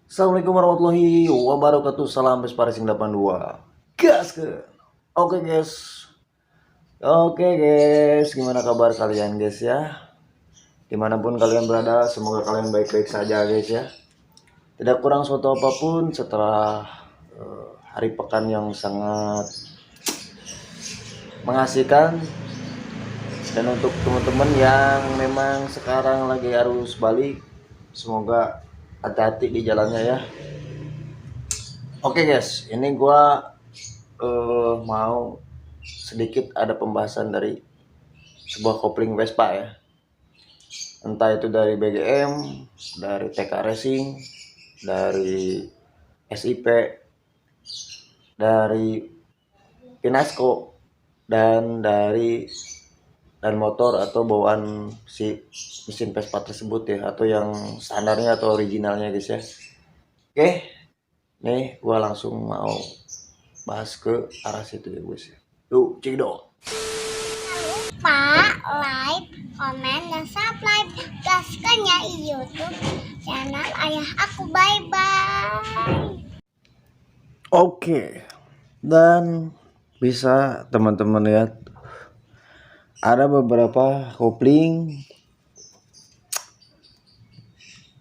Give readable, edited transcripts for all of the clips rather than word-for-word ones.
Assalamualaikum warahmatullahi wabarakatuh. Salam Vespa Racing 82. Gas ke. Oke guys. Oke guys, gimana kabar kalian guys ya? Dimanapun kalian berada, semoga kalian baik-baik saja guys ya. Tidak kurang suatu apapun setelah hari pekan yang sangat mengasihkan. Dan untuk teman-teman yang memang sekarang lagi harus balik, semoga hati-hati di jalannya ya. Oke guys, ini gua mau sedikit ada pembahasan dari sebuah kopling Vespa ya. Entah itu dari BGM, dari TK Racing, dari SIP, dari Pinasco, dan dari motor atau bawaan si mesin Vespa tersebut ya, atau yang standarnya atau originalnya guys ya. Oke, nih gua langsung mau bahas ke arah situ ya guys ya. Yuk, cekidot. Lupa like, komen, dan subscribe gaskan ya YouTube channel ayah aku. Bye-bye. Oke, dan bisa teman-teman lihat ada beberapa kopling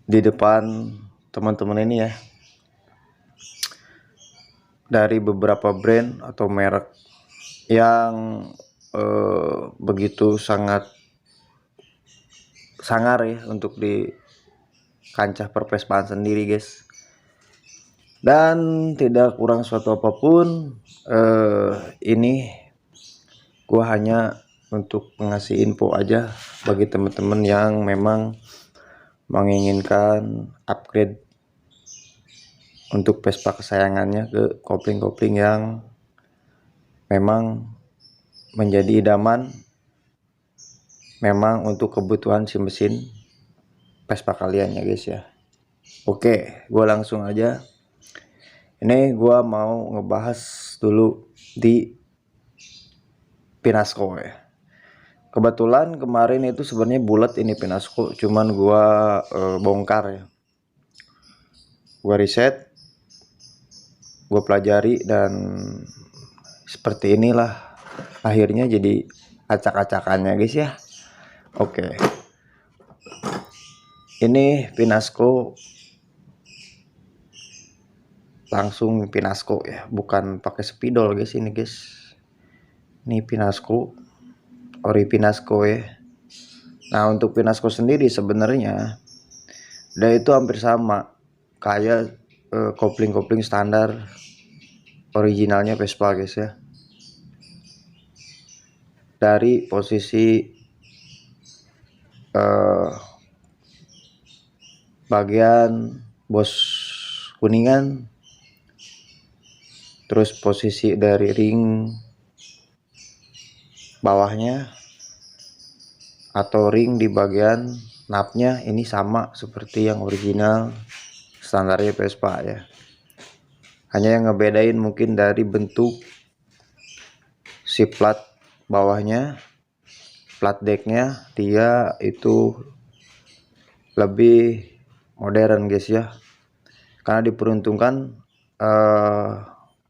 di depan teman-teman ini ya, dari beberapa brand atau merek yang begitu sangat sangar ya untuk di kancah perpespaan sendiri guys. Dan tidak kurang suatu apapun, ini gua hanya untuk mengasih info aja bagi teman-teman yang memang menginginkan upgrade untuk Vespa kesayangannya ke kopling-kopling yang memang menjadi idaman, memang untuk kebutuhan si mesin Vespa kalian ya guys ya. Oke, gue langsung aja. Ini gue mau ngebahas dulu di Pinasco ya. Kebetulan kemarin itu sebenarnya bulat ini Pinasco, cuman gue bongkar ya. Gue riset, gue pelajari, dan seperti inilah akhirnya jadi acak-acakannya guys ya. Oke, ini Pinasco, langsung Pinasco ya, bukan pakai spidol guys ini guys. Ini Pinasco, ori Pinasco ya. Nah untuk Pinasco sendiri sebenarnya dia itu hampir sama kayak kopling-kopling standar originalnya Vespa guys ya. Dari posisi bagian bos kuningan, terus posisi dari ring bawahnya atau ring di bagian napnya ini sama seperti yang original standarnya Vespa ya. Hanya yang ngebedain mungkin dari bentuk si plat bawahnya, plat decknya, dia itu lebih modern guys ya, karena diperuntukkan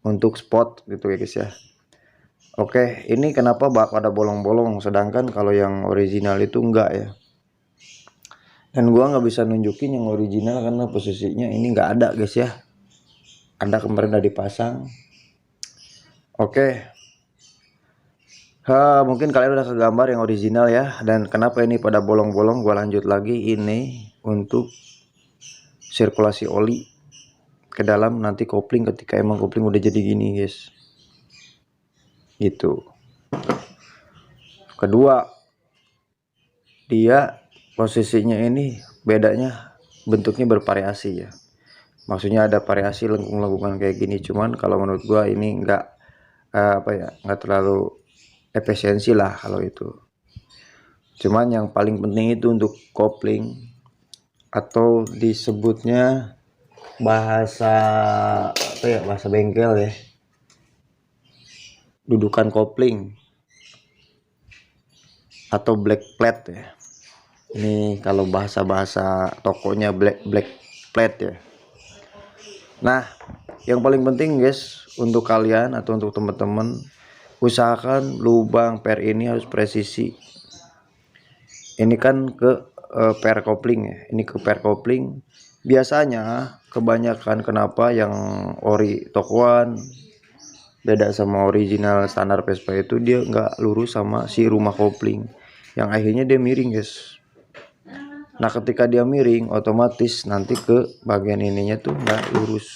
untuk sport gitu ya guys ya. Oke, ini kenapa bak pada bolong-bolong, sedangkan kalau yang original itu enggak ya. Dan gua nggak bisa nunjukin yang original karena posisinya ini nggak ada guys ya. Ada kemarin udah dipasang. Oke, mungkin kalian udah kegambar yang original ya. Dan kenapa ini pada bolong-bolong, gua lanjut lagi. Ini untuk sirkulasi oli ke dalam nanti kopling ketika emang kopling udah jadi gini guys, gitu. Kedua, dia posisinya ini bedanya bentuknya bervariasi ya, maksudnya ada variasi lengkung-lengkungan kayak gini. Cuman kalau menurut gua ini enggak nggak terlalu efisiensi lah kalau itu. Cuman yang paling penting itu untuk kopling, atau disebutnya bahasa bahasa bengkel ya, dudukan kopling atau black plate ya. Ini kalau bahasa tokonya black plate ya. Nah, yang paling penting guys, untuk kalian atau untuk teman-teman, usahakan lubang per ini harus presisi. Ini kan ke per kopling ya, ini ke per kopling. Biasanya kebanyakan kenapa yang ori tokoan beda sama original standar Vespa itu, dia nggak lurus sama si rumah kopling, yang akhirnya dia miring guys. Nah ketika dia miring, otomatis nanti ke bagian ininya tuh nggak lurus,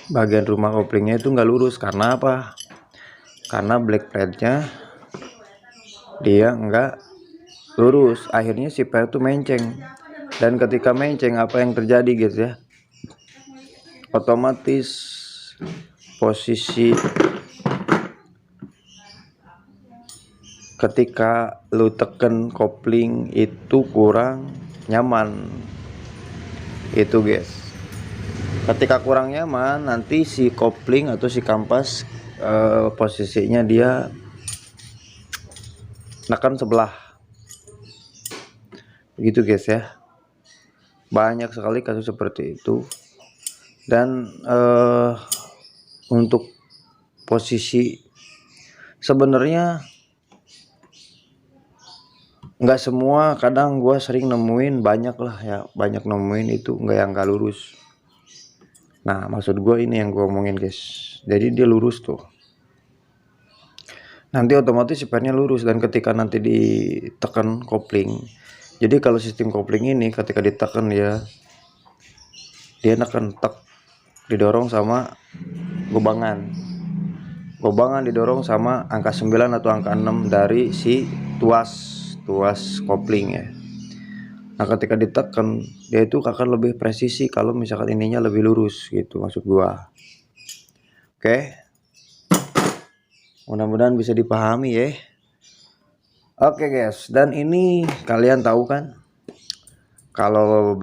bagian rumah koplingnya itu nggak lurus. Karena apa? Karena black plate-nya dia nggak lurus, akhirnya si per itu menceng. Dan ketika menceng, apa yang terjadi guys ya, otomatis posisi ketika lu teken kopling itu kurang nyaman itu guys. Ketika kurang nyaman, nanti si kopling atau si kampas posisinya dia neken sebelah begitu guys ya. Banyak sekali kasus seperti itu. Dan untuk posisi sebenarnya nggak semua, kadang gua sering nemuin, banyak lah ya, banyak nemuin itu nggak lurus. Nah maksud gua ini yang gua omongin guys, jadi dia lurus tuh, nanti otomatis sepernya lurus. Dan ketika nanti ditekan kopling, jadi kalau sistem kopling ini ketika ditekan ya, dia neken tek, didorong sama gobangan didorong sama angka 9 atau angka 6 dari si tuas kopling ya. Nah ketika ditekan, dia itu akan lebih presisi kalau misalkan ininya lebih lurus gitu maksud gua. Oke, mudah-mudahan bisa dipahami ya. Oke guys, dan ini kalian tahu kan, kalau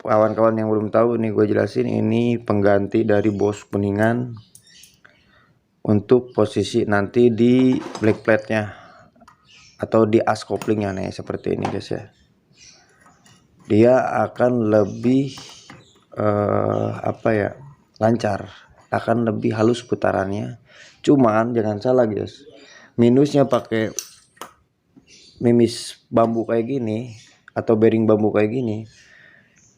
kawan-kawan yang belum tahu, ini gue jelasin, ini pengganti dari Bosch Kuningan untuk posisi nanti di black plate nya atau di as koplingnya nih, seperti ini guys ya. Dia akan lebih lancar, akan lebih halus putarannya. Cuman jangan salah guys, minusnya pakai mimis bambu kayak gini atau bearing bambu kayak gini.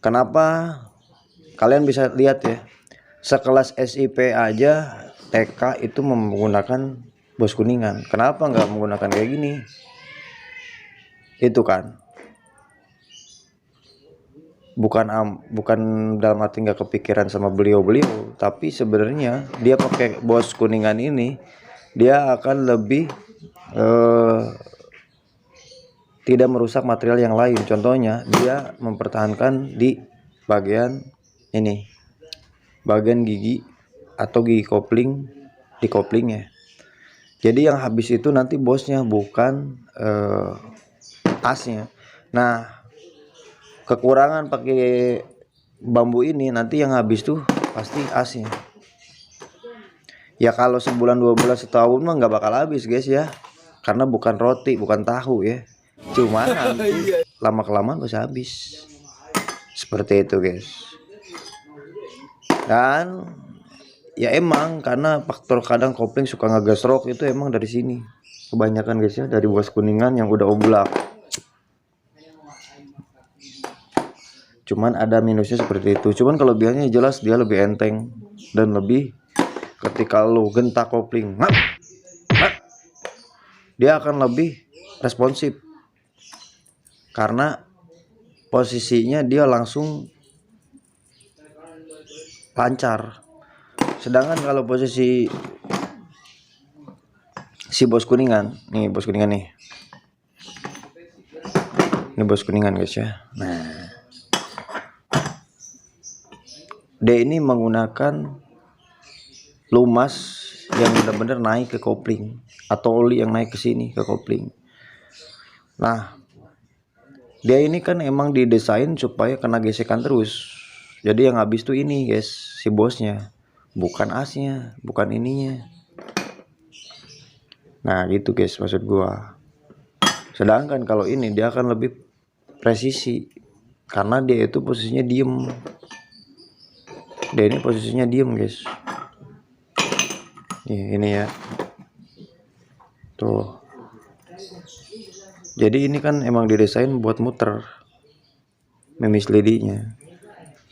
Kenapa? Kalian bisa lihat ya, sekelas SIP aja TK itu menggunakan Bosch Kuningan. Kenapa nggak menggunakan kayak gini? Itu kan bukan dalam arti nggak kepikiran sama beliau, tapi sebenarnya dia pakai Bosch Kuningan ini, dia akan lebih tidak merusak material yang lain. Contohnya dia mempertahankan di bagian ini, bagian gigi atau gigi kopling di koplingnya. Jadi yang habis itu nanti bosnya, bukan asnya. Nah kekurangan pakai bambu ini, nanti yang habis tuh pasti asnya. Ya kalau sebulan 2 bulan setahun mah nggak bakal habis guys ya, karena bukan roti bukan tahu ya, cuma nanti lama kelamaan pasti habis. Seperti itu guys. Dan ya emang karena faktor kadang kopling suka ngegesrok, itu emang dari sini kebanyakan guys ya, dari Bosch Kuningan yang udah oblak. Cuman ada minusnya seperti itu. Cuman kelebihannya jelas dia lebih enteng dan lebih, ketika lo gentak kopling dia akan lebih responsif karena posisinya dia langsung lancar. Sedangkan kalau posisi si Bosch Kuningan, nih Bosch Kuningan nih, ini Bosch Kuningan guys ya. Nah dia ini menggunakan lumas yang benar-benar naik ke kopling, atau oli yang naik ke sini ke kopling. Nah dia ini kan emang didesain supaya kena gesekan terus. Jadi yang habis tuh ini guys, si bosnya, bukan asnya, bukan ininya. Nah gitu guys maksud gua. Sedangkan kalau ini dia akan lebih presisi, karena dia itu posisinya diem. Dia ini posisinya diem guys. Ini ya, tuh. Jadi ini kan emang didesain buat muter memis lidinya.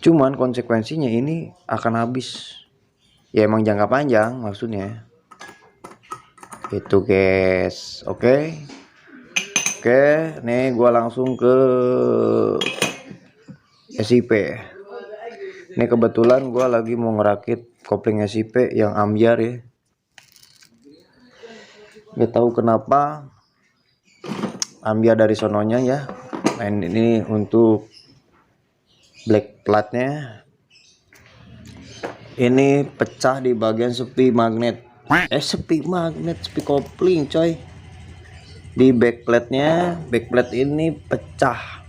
Cuman konsekuensinya ini akan habis. Ya emang jangka panjang maksudnya. Itu guys. Oke, nih gua langsung ke SIP. Ini kebetulan gua lagi mau ngerakit kopling SIP yang ambyar ya. Gak tahu kenapa ambyar dari sononya ya. Nah, ini untuk black platnya. Ini pecah di bagian sepi magnet. Sepi kopling coy. Di backplate-nya, backplate ini pecah.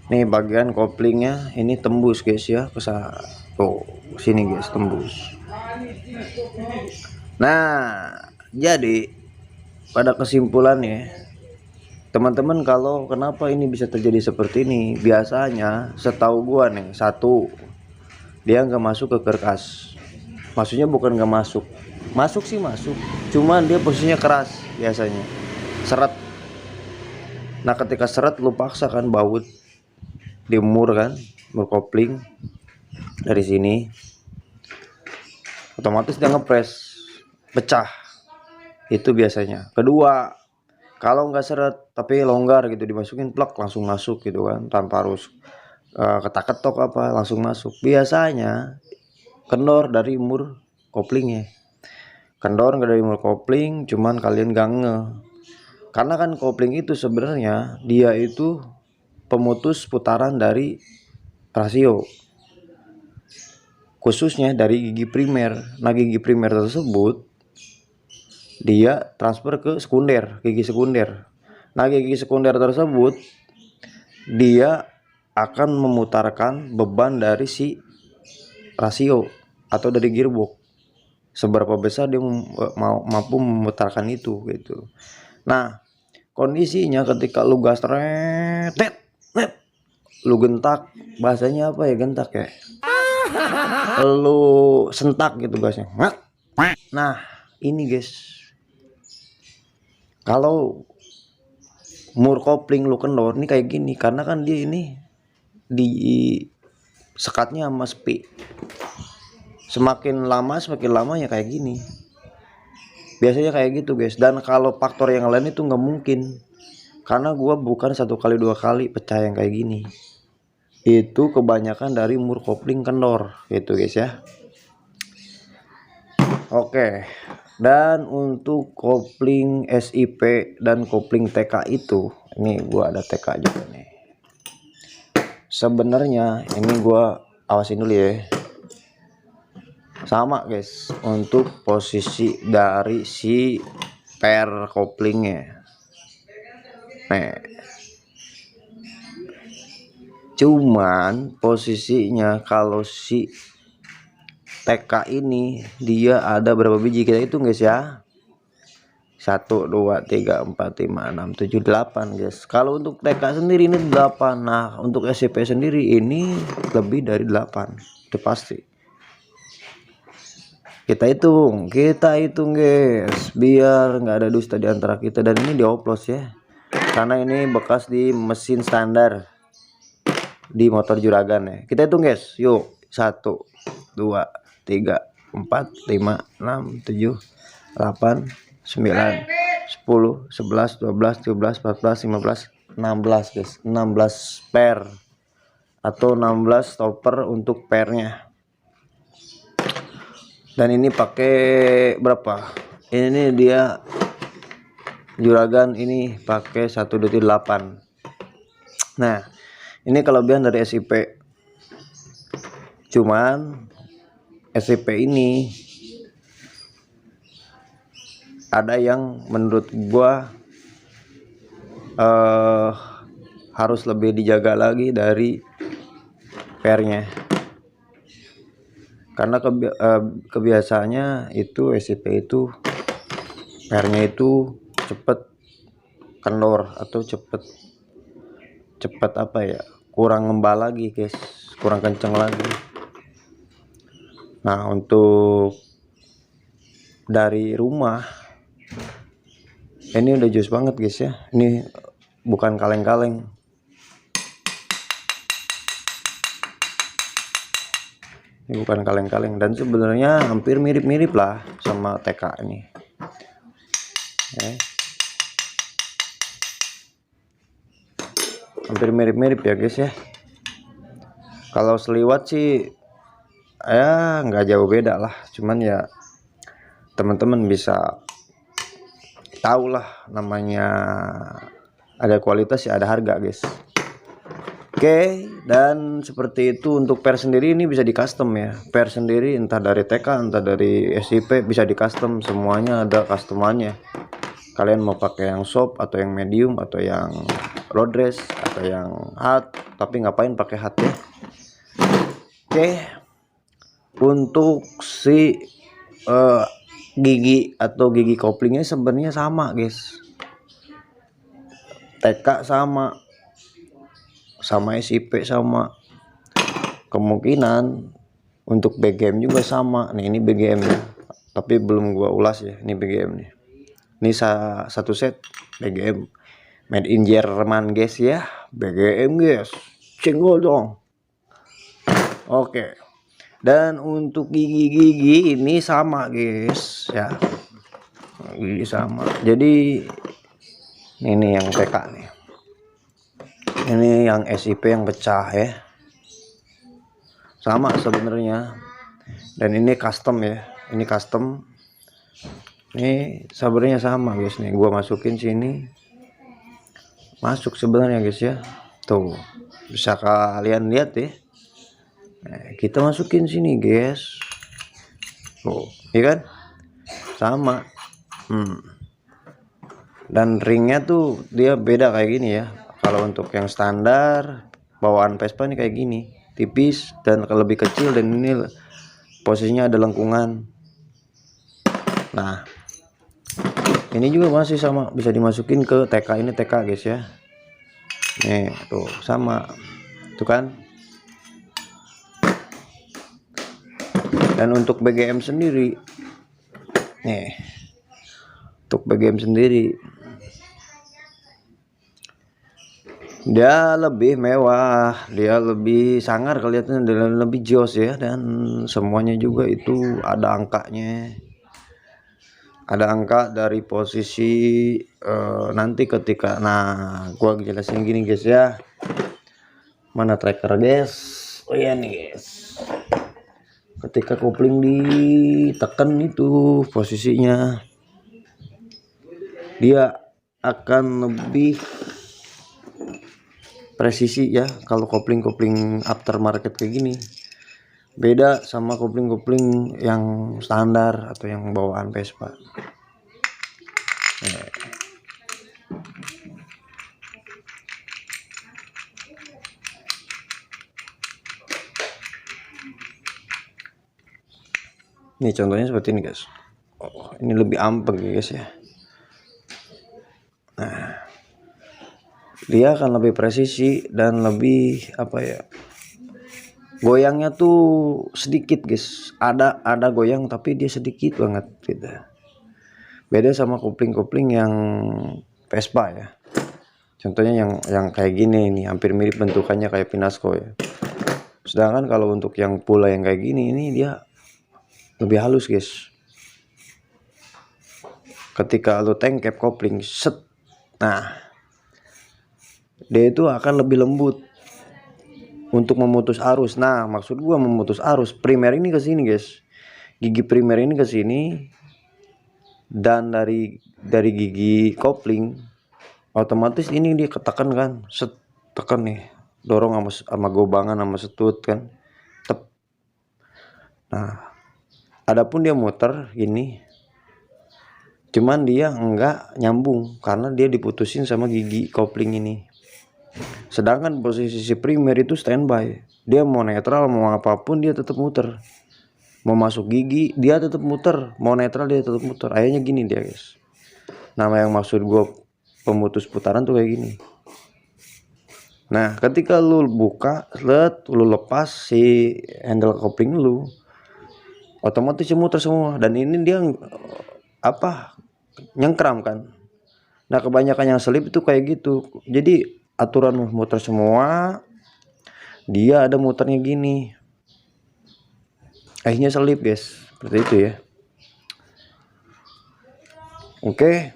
Nih bagian koplingnya ini tembus guys ya, tuh sini guys, tembus. Nah, jadi pada kesimpulannya, teman-teman, kalau kenapa ini bisa terjadi seperti ini, biasanya setahu gua nih, satu, dia nggak masuk ke karkas. Maksudnya bukan nggak masuk, masuk sih masuk, cuman dia posisinya keras biasanya, seret. Nah ketika seret lu paksa kan baut di mur kan, mur kopling dari sini, otomatis dia ngepres, pecah. Itu biasanya. Kedua, kalau nggak seret tapi longgar gitu, dimasukin plak langsung masuk gitu kan, tanpa harus ketak-ketok apa, langsung masuk. Biasanya kendor dari mur koplingnya. Kendor nggak dari mur kopling, cuman kalian gak nge. Karena kan kopling itu sebenarnya dia itu pemutus putaran dari rasio, khususnya dari gigi primer. Nah gigi primer tersebut dia transfer ke sekunder, gigi sekunder. Nah gigi sekunder tersebut dia akan memutarkan beban dari si rasio atau dari gearbox. Seberapa besar dia mampu memutarkan itu gitu. Nah kondisinya ketika lu gas lu gentak, bahasanya apa ya, gentak ya, lu sentak gitu gasnya. Nah ini guys, kalau mur kopling lu kendor ini kayak gini, karena kan dia ini di sekatnya sama sepi. Semakin lama ya kayak gini. Biasanya kayak gitu guys. Dan kalau faktor yang lain itu nggak mungkin, karena gua bukan 1 kali 2 kali pecah yang kayak gini. Itu kebanyakan dari mur kopling kendor gitu guys ya. Oke. Dan untuk kopling SIP dan kopling TK itu, ini gua ada TK juga nih. Sebenarnya ini gua awasin dulu ya. Sama guys, untuk posisi dari si per koplingnya. Nih. Cuman posisinya kalau si TK ini dia ada berapa biji, kita hitung guys ya. 1 2 3 4 5 6 7 8 guys. Kalau untuk TK sendiri ini 8. Nah untuk SCP sendiri ini lebih dari 8, itu pasti. Kita hitung guys, biar nggak ada dusta di antara kita. Dan ini dioplos ya, karena ini bekas di mesin standar di motor juragan ya. Kita hitung guys, yuk. 1 2 3 4 5 6 7 8 9 10 11 12 13 14 15 16 guys. 16 per atau 16 stopper untuk pernya. Dan ini pakai berapa? Ini dia juragan ini pakai 1.8. Nah, ini kelebihan dari SIP. Cuman SIP ini ada yang menurut gua harus lebih dijaga lagi dari pernya. Karena kebiasaannya itu SIP itu pernya itu cepet kendor atau cepet apa ya, kurang ngembal lagi guys, kurang kenceng lagi. Nah untuk dari rumah ini udah jos banget guys ya, ini bukan kaleng-kaleng. Ini bukan kaleng-kaleng, dan sebenarnya hampir mirip-mirip lah sama TK ini. Hampir mirip-mirip ya guys ya. Kalau seliwat sih ya nggak jauh beda lah, cuman ya teman-teman bisa tahu lah, namanya ada kualitas ya ada harga guys. Oke, dan seperti itu untuk per sendiri ini bisa di custom ya. Per sendiri entah dari TK entah dari SIP bisa di custom, semuanya ada customannya. Kalian mau pakai yang soft atau yang medium atau yang road race atau yang hard, tapi ngapain pakai hard ya. Oke, untuk si gigi atau gigi koplingnya sebenarnya sama guys, TK sama SIP sama, kemungkinan untuk BGM juga sama. Nih ini BGM ya, tapi belum gua ulas ya. Ini BGM nih, ini satu set BGM made in Jerman guys ya, BGM guys, cenggol dong. Oke, dan untuk gigi ini sama guys ya, gigi sama. Jadi ini yang TK nih, ini yang SIP yang pecah ya, sama sebenarnya. Dan ini custom ya, ini custom, ini sebenarnya sama guys. Nih gua masukin sini, masuk sebenarnya guys ya, tuh bisa kalian lihat ya. Nah, kita masukin sini guys, tuh iya kan, sama. Dan ringnya tuh dia beda kayak gini ya. Kalau untuk yang standar bawaan Vespa nih kayak gini, tipis dan lebih kecil, dan ini posisinya ada lengkungan. Nah ini juga masih sama, bisa dimasukin ke TK. Ini TK guys ya, nih tuh sama tuh kan. Dan untuk BGM sendiri nih, untuk BGM sendiri dia lebih mewah, dia lebih sangar kelihatannya, dan lebih jos ya. Dan semuanya juga itu ada angkanya, ada angka dari posisi nanti ketika, nah gua jelasin gini guys ya. Mana tracker guys? Oh iya nih guys, ketika kopling ditekan itu posisinya dia akan lebih presisi ya. Kalau kopling aftermarket kayak gini beda sama kopling yang standar atau yang bawaan Vespa. Ini contohnya seperti ini guys. Oh, ini lebih ampeg ya guys ya. Nah, dia akan lebih presisi dan lebih apa ya, goyangnya tuh sedikit guys. Ada goyang tapi dia sedikit banget gitu. Beda sama kopling yang Vespa ya. Contohnya yang kayak gini ini hampir mirip bentukannya kayak Pinasco ya. Sedangkan kalau untuk yang pula yang kayak gini, ini dia lebih halus guys. Ketika lo tengkep kopling set, nah dia itu akan lebih lembut untuk memutus arus. Nah maksud gua memutus arus, primer ini ke sini guys, gigi primer ini ke sini, dan dari gigi kopling otomatis ini dia ketekan kan, set, tekan nih, dorong sama gobangan sama setut kan, tep. Nah adapun dia muter gini, cuman dia enggak nyambung karena dia diputusin sama gigi kopling ini. Sedangkan posisi primer itu standby, dia mau netral mau apapun dia tetap muter, mau masuk gigi dia tetap muter, mau netral dia tetap muter. Akhirnya gini dia guys. Nama yang maksud gue pemutus putaran tuh kayak gini. Nah, ketika lu buka, lu lepas si handle kopling lu, otomatis muter semua. Dan ini dia nyengkram kan. Nah, kebanyakan yang selip itu kayak gitu. Jadi aturan muter semua, dia ada muternya gini. Akhirnya selip guys, seperti itu ya. Oke.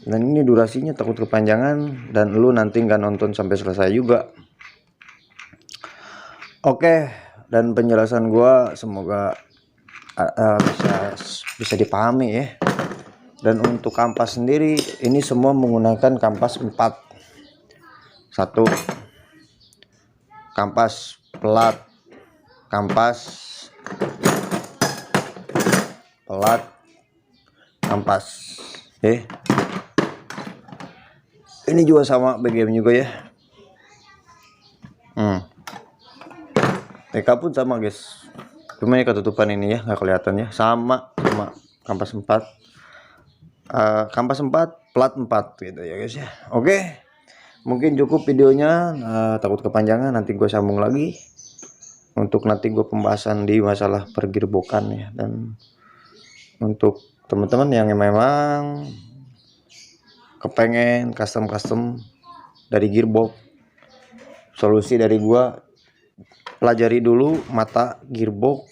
Dan ini durasinya takut kepanjangan dan lu nanti nggak nonton sampai selesai juga. Oke, dan penjelasan gua semoga bisa dipahami ya. Dan untuk kampas sendiri ini semua menggunakan kampas 4. 1 kampas pelat, kampas pelat, kampas. Ini juga sama BGM juga ya. TK pun sama guys, cuma ini ketutupan ini ya, nggak kelihatan ya. Sama kampas 4, kampas 4, plat 4 gitu ya guys ya. Oke, mungkin cukup videonya, takut kepanjangan, nanti gue sambung lagi untuk nanti gue pembahasan di masalah pergearboxan ya. Dan untuk teman-teman yang memang kepengen custom dari gearbox, solusi dari gua, pelajari dulu mata gearbox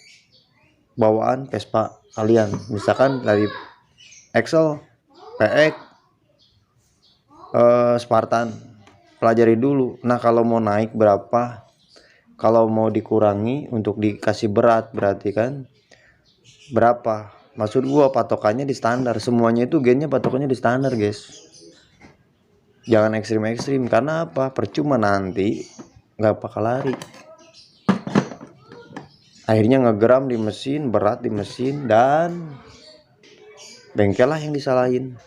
bawaan Vespa kalian, misalkan dari Excel, PX, Spartan, pelajari dulu. Nah, kalau mau naik berapa, kalau mau dikurangi untuk dikasih berat, berarti kan berapa. Maksud gua patokannya di standar, semuanya itu gennya patokannya di standar guys. Jangan ekstrim, karena apa? Percuma nanti nggak bakal lari. Akhirnya ngegeram di mesin, berat di mesin, dan bengkel lah yang disalahin.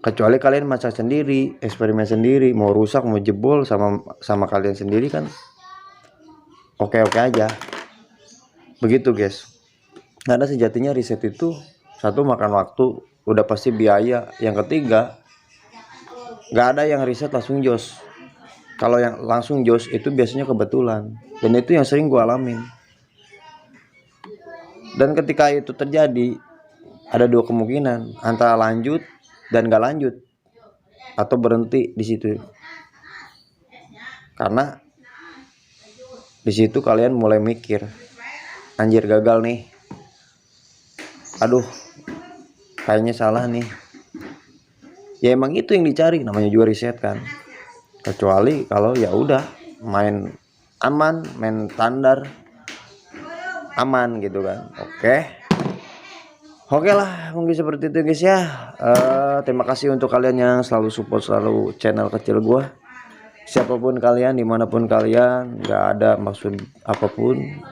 Kecuali kalian masak sendiri, eksperimen sendiri, mau rusak, mau jebol sama kalian sendiri kan oke aja. Begitu guys. Karena sejatinya riset itu, satu, makan waktu, udah pasti biaya. Yang ketiga, nggak ada yang riset langsung jos. Kalau yang langsung jos itu biasanya kebetulan, dan itu yang sering gue alamin. Dan ketika itu terjadi, ada 2 kemungkinan, antara lanjut dan gak lanjut, atau berhenti di situ. Karena di situ kalian mulai mikir, anjir gagal nih, aduh kayaknya salah nih. Ya emang itu yang dicari, namanya juga riset kan. Kecuali kalau ya udah main aman, main standar aman gitu kan. Oke lah, mungkin seperti itu guys ya. Terima kasih untuk kalian yang selalu support selalu channel kecil gua. Siapapun kalian, dimanapun kalian, nggak ada maksud apapun,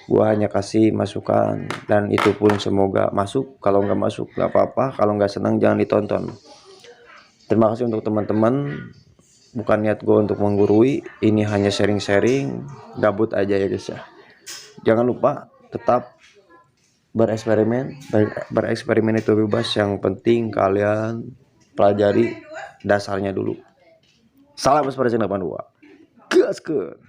gua hanya kasih masukan, dan itu pun semoga masuk. Kalau nggak masuk nggak apa-apa, kalau nggak senang jangan ditonton. Terima kasih untuk teman-teman. Bukan niat gue untuk menggurui, ini hanya sharing-sharing, gabut aja ya guys ya. Jangan lupa tetap bereksperimen itu bebas, yang penting kalian pelajari dasarnya dulu. Salam Aspirasi 82, gaskeun.